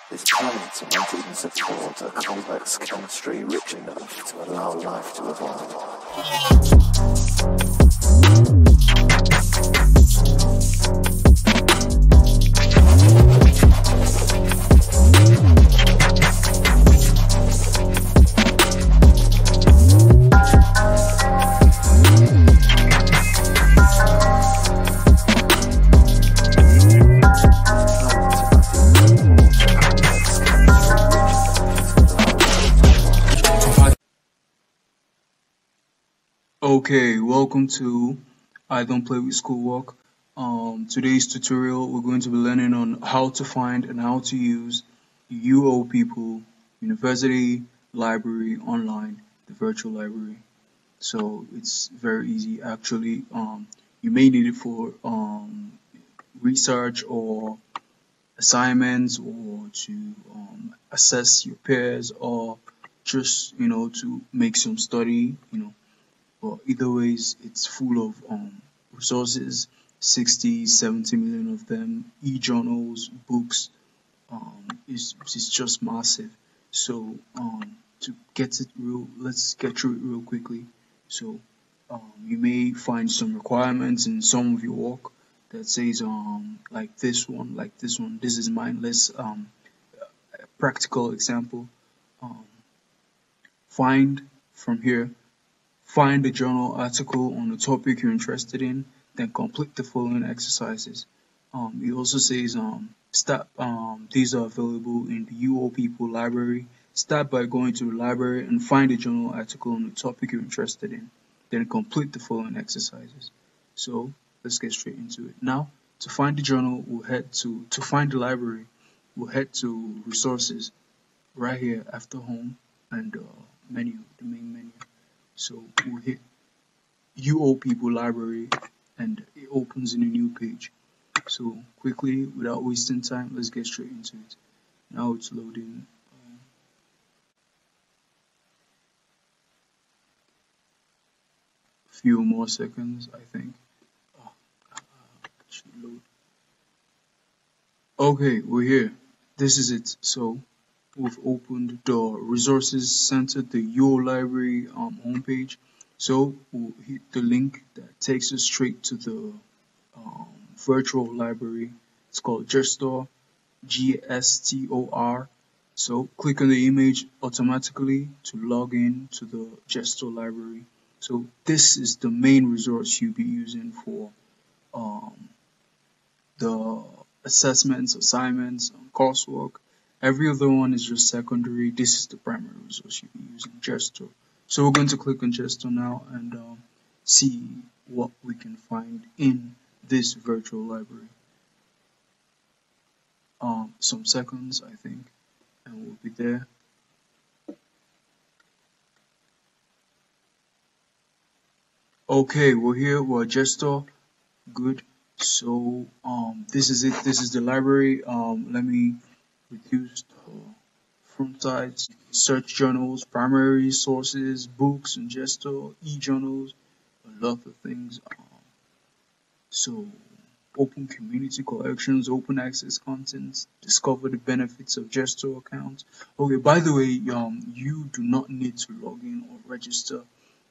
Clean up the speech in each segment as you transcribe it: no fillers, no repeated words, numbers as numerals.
This planet wanted to support a complex chemistry rich enough to allow life to evolve. Okay, welcome to I Don't Play with Schoolwork. Today's tutorial, we're going to be learning on how to find and how to use UO People University Library Online, the virtual library. So it's very easy actually. You may need it for research or assignments or to assess your peers or just to make some study. But either ways, it's full of resources, 60, 70 million of them, e-journals, books. It's just massive. So to get it real, let's get through it real quickly. So you may find some requirements in some of your work that says like this one, like this one. This is mine. Let's a practical example. Um, find from here. Find the journal article on the topic you're interested in, then complete the following exercises. It also says these are available in the UO People library. Start by going to the library and find the journal article on the topic you're interested in, then complete the following exercises. So let's get straight into it. Now, to find the journal, to find the library, we'll head to resources right here after home and menu, the main menu. So we'll hit UO People Library and it opens in a new page. So quickly, without wasting time, let's get straight into it. Now it's loading. A few more seconds, I think. Should load. Okay, we're here. This is it. So we've opened the Resources Center, the UO Library homepage. So we'll hit the link that takes us straight to the virtual library. It's called Gestor, GSTOR. So click on the image automatically to log in to the Gestor library. So this is the main resource you'll be using for the assessments, assignments, coursework. Every other one is just secondary. This is the primary resource you'll be using, Gestor. So we're going to click on Gestor now and see what we can find in this virtual library. Some seconds, I think, and we'll be there. Okay, we're here. We're Gestor. Good. So this is it. This is the library. Let me reduce the front sides. Search journals, primary sources, books, and Gestor, e-journals, a lot of things. So open community collections, open access content, discover the benefits of Gestor accounts. Okay, by the way, you do not need to log in or register.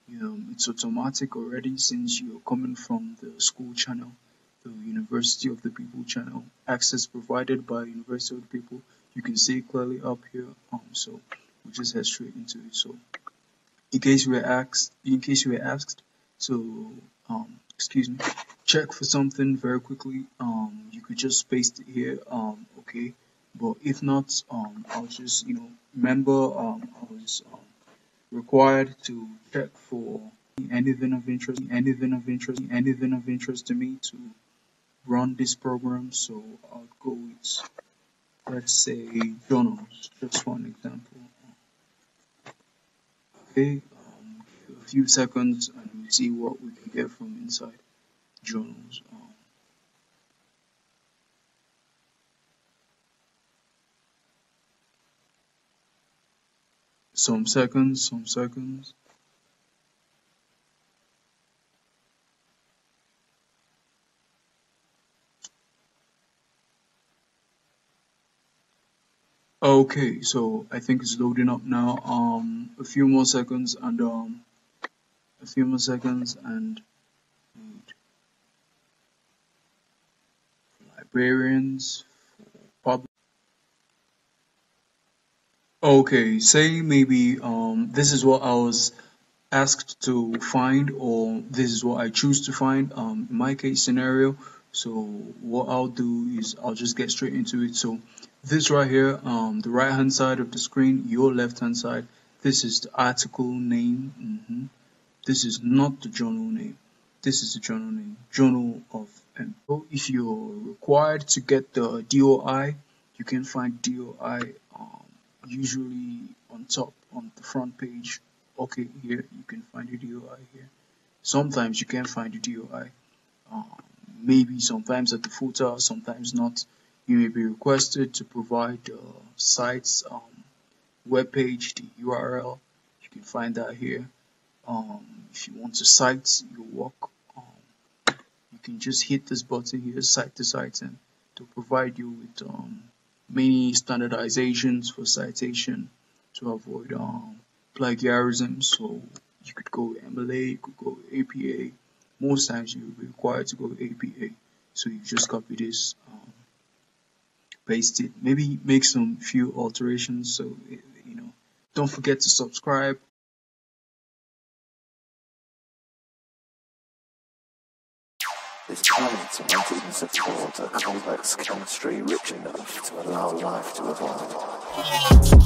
It's automatic already since you're coming from the school channel, the University of the People channel, access provided by University of the People. You can see it clearly up here. So we'll just head straight into it. So in case you were asked, so excuse me, check for something very quickly. You could just paste it here. Okay, but if not, I'll just remember I was required to check for anything of interest, to me to run this program. So I'll go with, let's say, journals, just for an example. Okay, a few seconds and we'll see what we can get from inside journals. Some seconds. Okay, so I think it's loading up now. A few more seconds and librarians, public. Okay, say maybe this is what I was asked to find, or this is what I choose to find in my case scenario. So what I'll do is I'll just get straight into it. So this right here, the right hand side of the screen, your left hand side, this is the article name. This is not the journal name. This is the journal name, Journal of M. So if you're required to get the DOI, you can find DOI usually on top on the front page. Okay, here you can find the DOI here. Sometimes you can find the DOI. Um, Maybe sometimes at the footer, sometimes not. You may be requested to provide the site's web page, the URL. You can find that here. If you want to cite your work, you can just hit this button here, cite the site, and to provide you with many standardizations for citation to avoid plagiarism. So you could go MLA, you could go APA. Most times you will be required to go APA. So you just copy this, paste it, maybe make some few alterations. So don't forget to subscribe. This planet might even support a complex chemistry rich enough to allow life to evolve.